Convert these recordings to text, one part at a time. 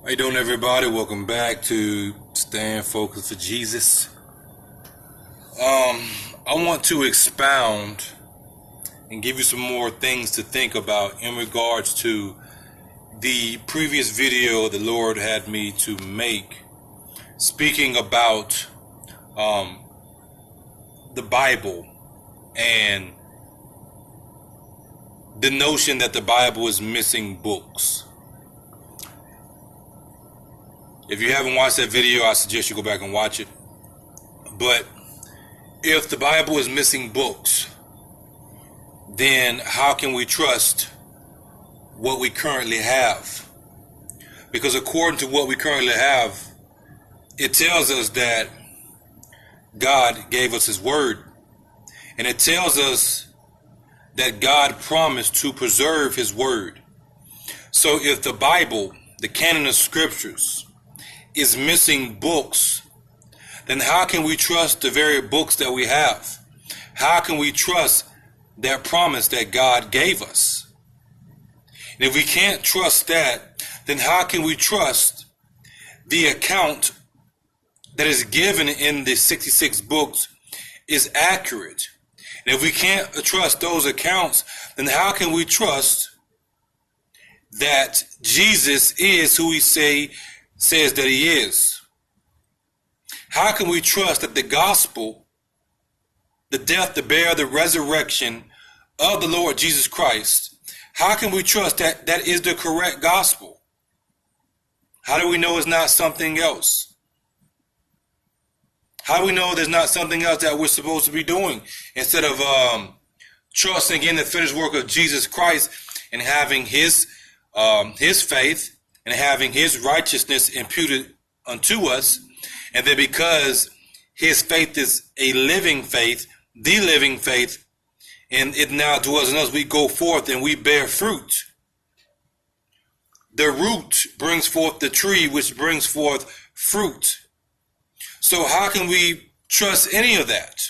How you doing, everybody? Welcome back to Staying Focused for Jesus. I want to expound and give you some more things to think about in regards to the previous video the Lord had me to make, speaking about the Bible and the notion that the Bible is missing books. If you haven't watched that video, I suggest you go back and watch it. But if the Bible is missing books, then how can we trust what we currently have? Because according to what we currently have, it tells us that God gave us His Word. And it tells us that God promised to preserve His Word. So if the Bible, the canon of scriptures, is missing books, then how can we trust the very books that we have? How can we trust that promise that God gave us? And if we can't trust that, then how can we trust the account that is given in the 66 books is accurate? And if we can't trust those accounts, then how can we trust that Jesus is who He says that He is? How can we trust that the gospel, the death, the burial, the resurrection of the Lord Jesus Christ, how can we trust that that is the correct gospel? How do we know it's not something else? How do we know there's not something else that we're supposed to be doing instead of trusting in the finished work of Jesus Christ and having His faith and having His righteousness imputed unto us? And then because His faith is a living faith, the living faith, and it now dwells in us, we go forth and we bear fruit. The root brings forth the tree, which brings forth fruit. So how can we trust any of that?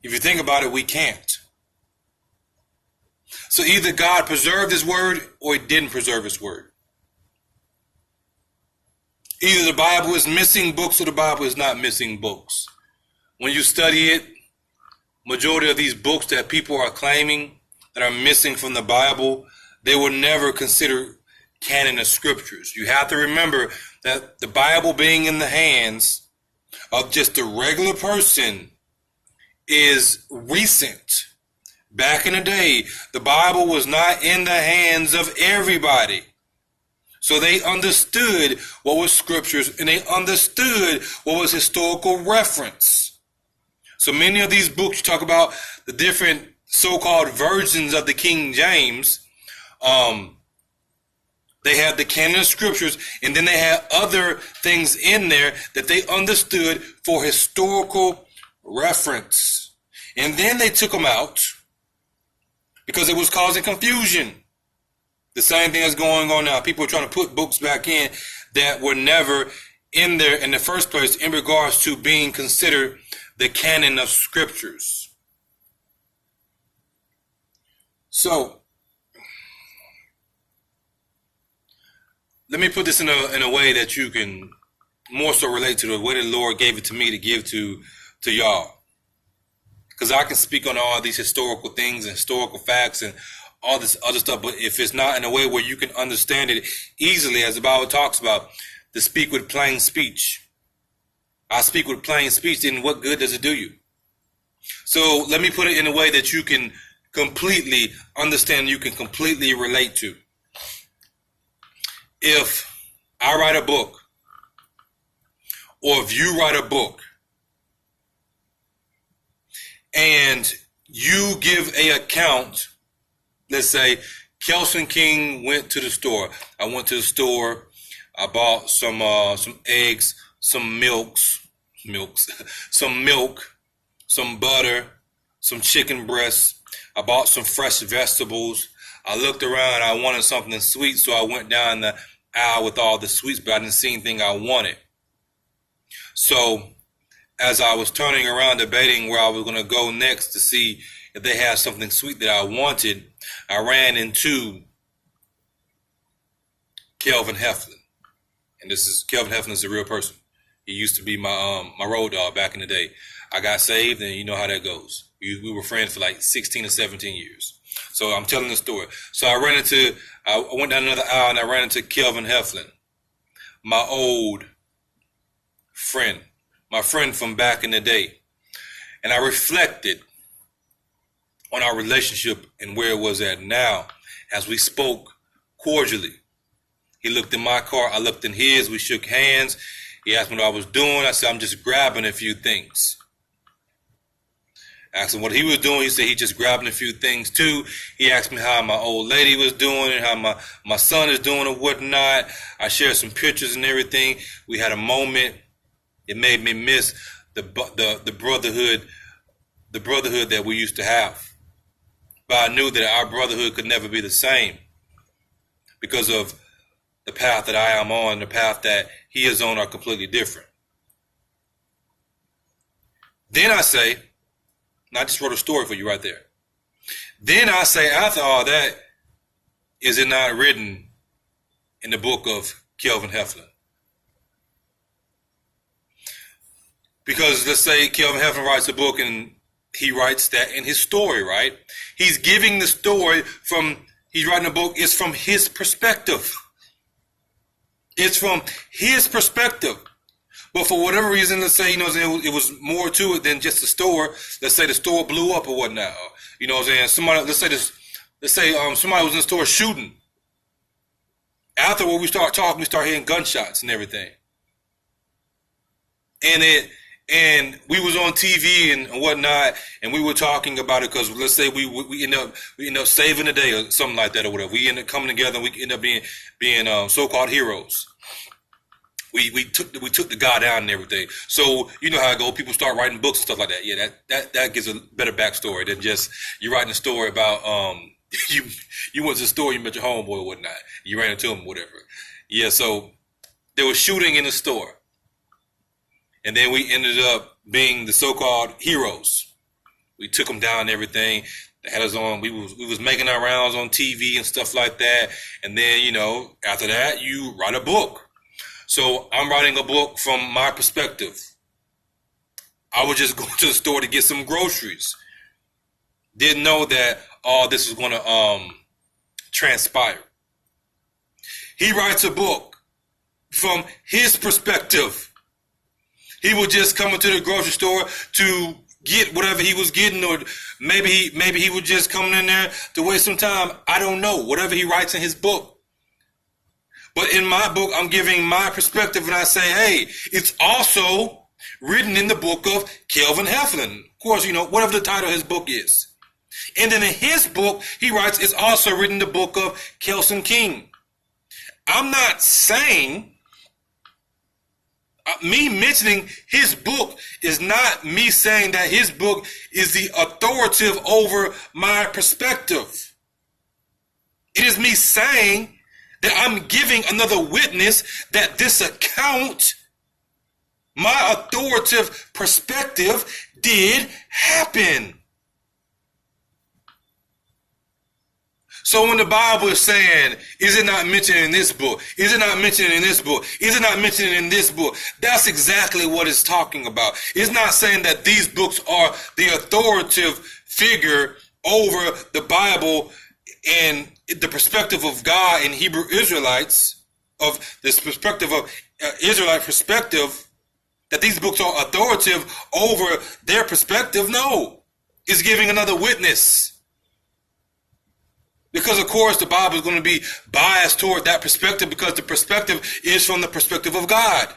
If you think about it, we can't. So either God preserved His Word or He didn't preserve His Word. Either the Bible is missing books or the Bible is not missing books. When you study it, majority of these books that people are claiming that are missing from the Bible, they were never considered canon of scriptures. You have to remember that the Bible being in the hands of just a regular person is recent. Back in the day, the Bible was not in the hands of everybody. So they understood what was scriptures and they understood what was historical reference. So many of these books, you talk about the different so-called versions of the King James, they had the canon of scriptures, and then they had other things in there that they understood for historical reference. And then they took them out because it was causing confusion. The same thing is going on now. People are trying to put books back in that were never in there in the first place in regards to being considered the canon of scriptures. So, let me put this in a way that you can more so relate to the way the Lord gave it to me to give to y'all. Because I can speak on all these historical things and historical facts and all this other stuff, but if it's not in a way where you can understand it easily, as the Bible talks about, to speak with plain speech. I speak with plain speech, then what good does it do you? So let me put it in a way that you can completely understand, you can completely relate to. If I write a book, or if you write a book, and you give an account, let's say Kelson King went to the store. I went to the store. I bought some eggs, some some milk, some butter, some chicken breasts. I bought some fresh vegetables. I looked around. I wanted something sweet, so I went down the aisle with all the sweets, but I didn't see anything I wanted. So as I was turning around debating where I was going to go next to see if they had something sweet that I wanted, I ran into Kelvin Heflin. And Kelvin Heflin is a real person. He used to be my road dog back in the day. I got saved, and you know how that goes. We were friends for like 16 or 17 years. So I'm telling the story. So I went down another aisle, and I ran into Kelvin Heflin, my old friend, my friend from back in the day. And I reflected on our relationship and where it was at now as we spoke cordially. He looked in my car, I looked in his, we shook hands. He asked me what I was doing. I said, I'm just grabbing a few things. I asked him what he was doing. He said he just grabbing a few things too. He asked me how my old lady was doing and how my son is doing or whatnot. I shared some pictures and everything. We had a moment. It made me miss the brotherhood that we used to have. But I knew that our brotherhood could never be the same because of the path that I am on, the path that he is on are completely different. Then I say, and I just wrote a story for you right there. Then I say, after all that, is it not written in the book of Kelvin Heflin? Because let's say Kelvin Heflin writes a book and he writes that in his story, right? He's giving the story he's writing a book, it's from his perspective. It's from his perspective. But for whatever reason, let's say, it was more to it than just the store. Let's say the store blew up or whatnot. You know what I'm saying? Let's say somebody was in the store shooting. After we start talking, we start hearing gunshots and everything. And we was on TV and whatnot, and we were talking about it because let's say we end up saving the day or something like that or whatever. We end up coming together and we end up being so-called heroes. We took the guy down and everything. So you know how it goes. People start writing books and stuff like that. Yeah, that gives a better backstory than just you writing a story about you went to the store, you met your homeboy or whatnot, you ran into him, whatever. Yeah, so there was shooting in the store. And then we ended up being the so-called heroes. We took them down and everything. They had us on. We was making our rounds on TV and stuff like that. And then, after that, you write a book. So I'm writing a book from my perspective. I was just going to the store to get some groceries. Didn't know that all this was going to transpire. He writes a book from his perspective. He would just come into the grocery store to get whatever he was getting, or maybe he was just coming in there to waste some time. I don't know. Whatever he writes in his book. But in my book, I'm giving my perspective, and I say, hey, it's also written in the book of Kelvin Heflin. Of course, whatever the title of his book is. And then in his book, he writes, it's also written in the book of Kelson King. I'm not saying... me mentioning his book is not me saying that his book is the authoritative over my perspective. It is me saying that I'm giving another witness that this account, my authoritative perspective, did happen. So when the Bible is saying, is it not mentioned in this book? Is it not mentioned in this book? Is it not mentioned in this book? That's exactly what it's talking about. It's not saying that these books are the authoritative figure over the Bible and the perspective of God and Hebrew Israelites, of this perspective of Israelite perspective, that these books are authoritative over their perspective. No, it's giving another witness. Because, of course, the Bible is going to be biased toward that perspective because the perspective is from the perspective of God.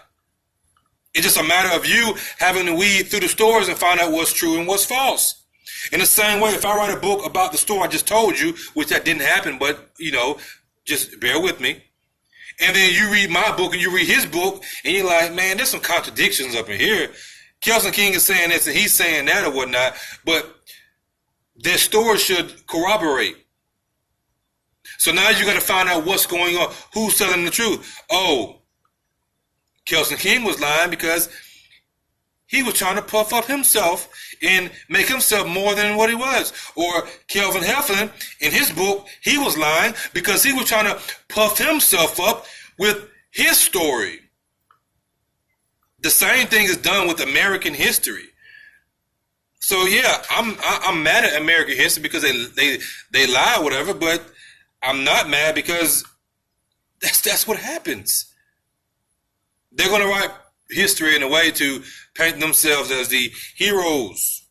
It's just a matter of you having to weed through the stories and find out what's true and what's false. In the same way, if I write a book about the story I just told you, which that didn't happen, but, just bear with me. And then you read my book and you read his book and you're like, man, there's some contradictions up in here. Kelson King is saying this and he's saying that or whatnot, but their story should corroborate. So now you got to find out what's going on. Who's telling the truth? Oh, Kelson King was lying because he was trying to puff up himself and make himself more than what he was. Or Kelvin Heflin, in his book, he was lying because he was trying to puff himself up with his story. The same thing is done with American history. So yeah, I'm mad at American history because they lie or whatever, but I'm not mad because that's what happens. They're going to write history in a way to paint themselves as the heroes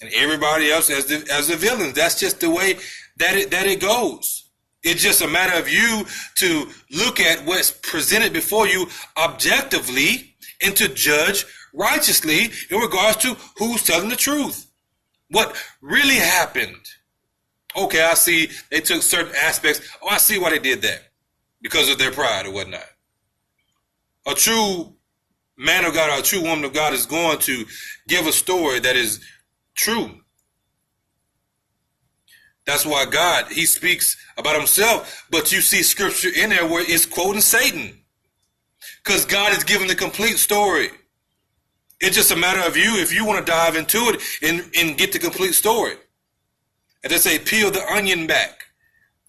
and everybody else as the villains. That's just the way that it goes. It's just a matter of you to look at what's presented before you objectively and to judge righteously in regards to who's telling the truth. What really happened. Okay, I see they took certain aspects. Oh, I see why they did that. Because of their pride or whatnot. A true man of God or a true woman of God is going to give a story that is true. That's why God, he speaks about himself, but you see scripture in there where it's quoting Satan. Because God is giving the complete story. It's just a matter of you, if you want to dive into it and get the complete story. And they say, peel the onion back.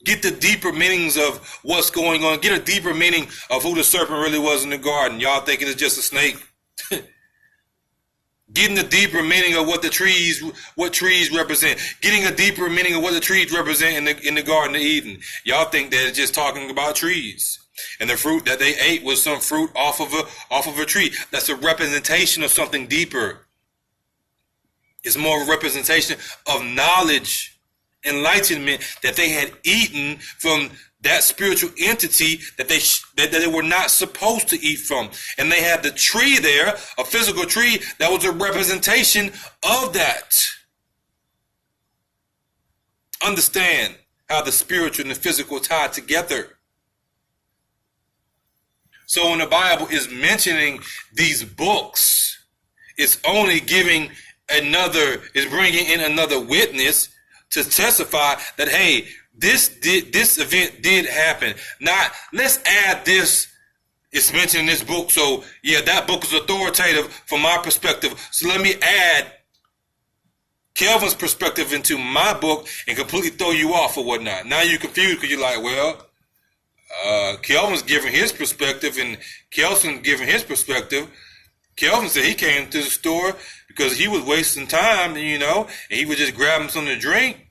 Get the deeper meanings of what's going on. Get a deeper meaning of who the serpent really was in the garden. Y'all thinking it's just a snake. Getting the deeper meaning of what trees represent. Getting a deeper meaning of what the trees represent in the Garden of Eden. Y'all think that it's just talking about trees. And the fruit that they ate was some fruit off of a tree. That's a representation of something deeper. It's more of a representation of knowledge, enlightenment that they had eaten from that spiritual entity that they were not supposed to eat from. And they had the tree there, a physical tree that was a representation of that. Understand how the spiritual and the physical tie together. So when the Bible is mentioning these books, it's only bringing in another witness to testify that, hey, this event did happen. Now, let's add this. It's mentioned in this book. So, yeah, that book is authoritative from my perspective. So let me add Kelvin's perspective into my book and completely throw you off or whatnot. Now you're confused because you're like, well, Kelvin's giving his perspective and Kelson giving his perspective. Kelvin said he came to the store because he was wasting time, and he was just grabbing something to drink.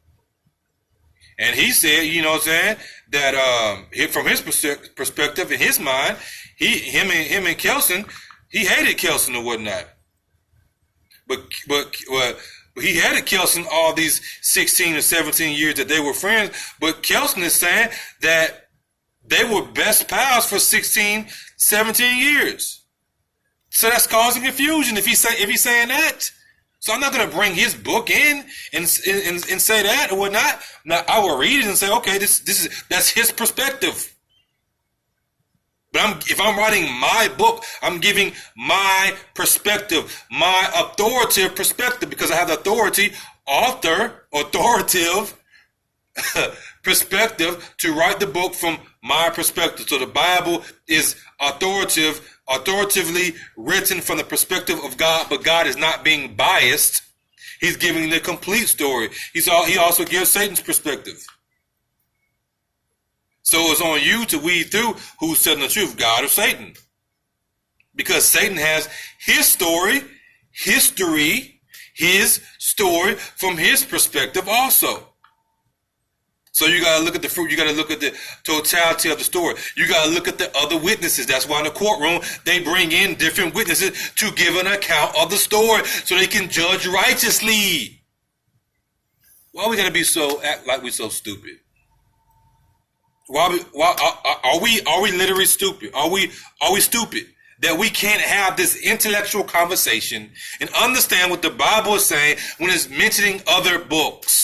And he said, that from his perspective, in his mind, him and Kelson, he hated Kelson or whatnot. But he hated Kelson all these 16 or 17 years that they were friends. But Kelson is saying that they were best pals for 16, 17 years. So that's causing confusion if he's saying that. So I'm not going to bring his book in and say that or whatnot. Now I will read it and say, okay, that's his perspective. But if I'm writing my book, I'm giving my perspective, my authoritative perspective, because I have the authoritative perspective to write the book from my perspective. So the Bible is authoritatively written from the perspective of God, but God is not being biased. He's giving the complete story. He also gives Satan's perspective. So it's on you to weed through who's telling the truth, God or Satan. Because Satan has his story, history, his story from his perspective also. So you got to look at the fruit. You got to look at the totality of the story. You got to look at the other witnesses. That's why in the courtroom, they bring in different witnesses to give an account of the story so they can judge righteously. Why we got to act like we're so stupid? Why are we literally stupid? Are we stupid that we can't have this intellectual conversation and understand what the Bible is saying when it's mentioning other books?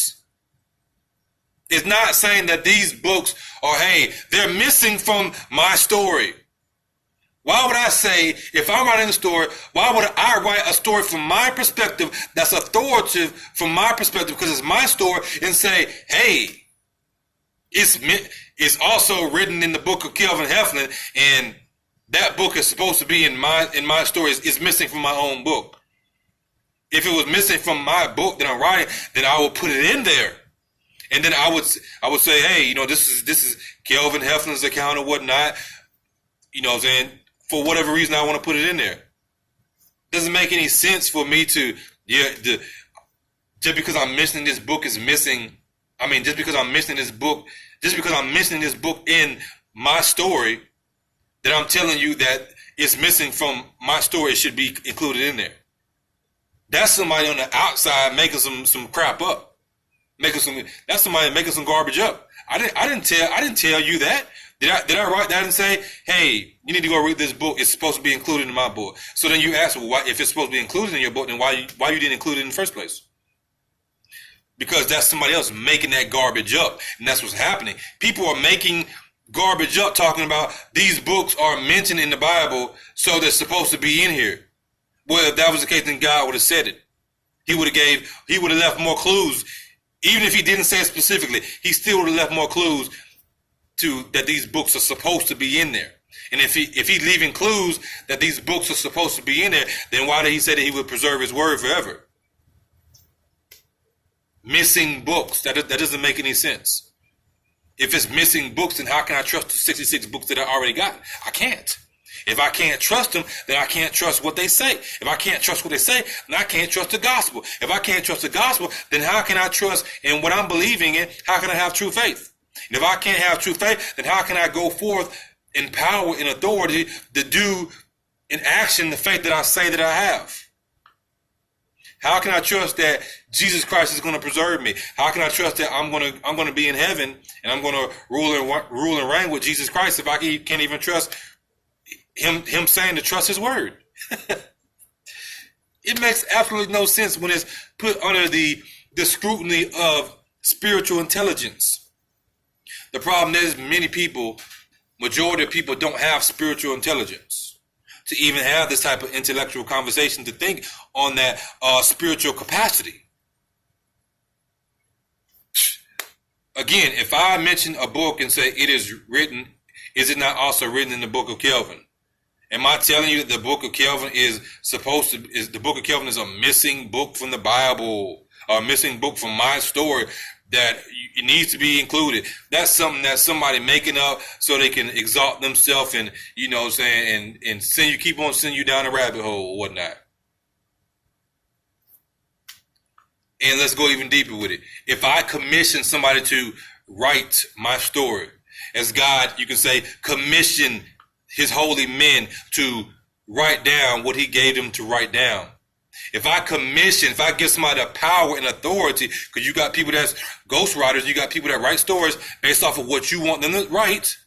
It's not saying that these books are, hey, they're missing from my story. Why would I say, if I'm writing a story, why would I write a story from my perspective that's authoritative from my perspective because it's my story, and say, hey, it's also written in the book of Kelvin Heflin, and that book is supposed to be in my story. It's missing from my own book. If it was missing from my book that I'm writing, then I would put it in there. And then I would say, hey, this is Kelvin Heflin's account or whatnot. You know what I'm saying? For whatever reason, I want to put it in there. Doesn't make any sense for me to, just because I'm mentioning this book is missing. I mean, just because I'm mentioning this book in my story, that I'm telling you that it's missing from my story, it should be included in there. That's somebody on the outside making some crap up. That's somebody making some garbage up. I didn't tell you that. Did I write that and say, hey, you need to go read this book? It's supposed to be included in my book. So then you ask, well, why, if it's supposed to be included in your book, then why you didn't include it in the first place? Because that's somebody else making that garbage up, and that's what's happening. People are making garbage up, talking about these books are mentioned in the Bible, so they're supposed to be in here. Well, if that was the case, then God would have said it. He would have left more clues. Even if he didn't say it specifically, he still would have left more clues that these books are supposed to be in there. And if he's leaving clues that these books are supposed to be in there, then why did he say that he would preserve his word forever? Missing books. That doesn't make any sense. If it's missing books, then how can I trust the 66 books that I already got? I can't. If I can't trust them, then I can't trust what they say. If I can't trust what they say, then I can't trust the gospel. If I can't trust the gospel, then how can I trust in what I'm believing in? How can I have true faith? And if I can't have true faith, then how can I go forth in power and authority to do in action the faith that I say that I have? How can I trust that Jesus Christ is going to preserve me? How can I trust that I'm going to be in heaven and I'm going to rule and reign with Jesus Christ if I can't even trust him saying to trust his word? It makes absolutely no sense when it's put under the scrutiny of spiritual intelligence. The problem is majority of people don't have spiritual intelligence to even have this type of intellectual conversation, to think on that spiritual capacity. Again, if I mention a book and say it is written, is it not also written in the book of Kelvin? Am I telling you that the book of Kelvin is the book of Kelvin is a missing book from the Bible, or a missing book from my story that it needs to be included? That's something that somebody making up so they can exalt themselves and, and keep on sending you down a rabbit hole or whatnot. And let's go even deeper with it. If I commission somebody to write my story, as God, you can say, commission his holy men to write down what he gave them to write down. If I give somebody the power and authority, because you got people that's ghostwriters, you got people that write stories based off of what you want them to write.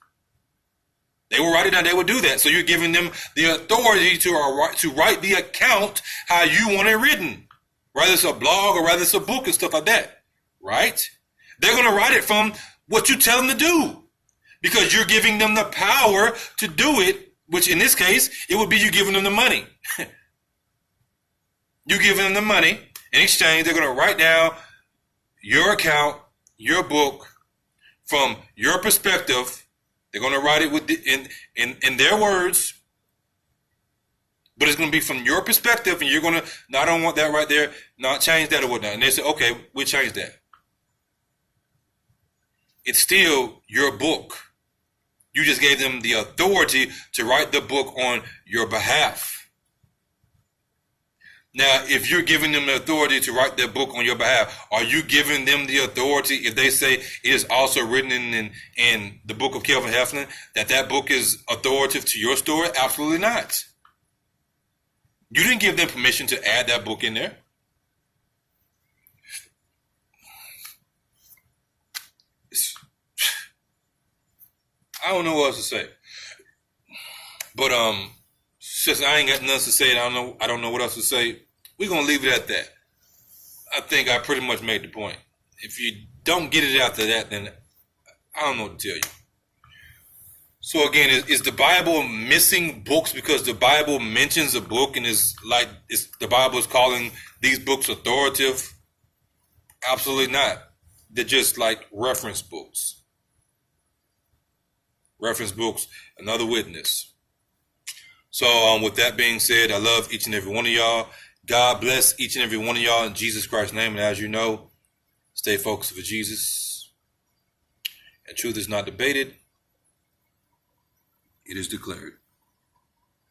They will write it down, they will do that. So you're giving them the authority to write the account how you want it written. Whether it's a blog or whether it's a book and stuff like that. Right? They're going to write it from what you tell them to do. Because you're giving them the power to do it, which in this case, it would be you giving them the money. You giving them the money. In exchange, they're going to write down your account, your book, from your perspective. They're going to write it in their words. But it's going to be from your perspective, and you're going to, no, I don't want that right there. No, change that or whatnot. And they say, okay, we'll change that. It's still your book. You just gave them the authority to write the book on your behalf. Now, if you're giving them the authority to write their book on your behalf, are you giving them the authority if they say it is also written in the book of Kelvin Heflin, that book is authoritative to your story? Absolutely not. You didn't give them permission to add that book in there. I don't know what else to say. But since I ain't got nothing to say, I don't know what else to say, we're gonna leave it at that. I think I pretty much made the point. If you don't get it after that, then I don't know what to tell you. So again, is the Bible missing books because the Bible mentions a book and the Bible is calling these books authoritative? Absolutely not. They're just like reference books. Reference books, another witness. So with that being said, I love each and every one of y'all. God bless each and every one of y'all in Jesus Christ's name. And as you know, stay focused for Jesus. And truth is not debated. It is declared.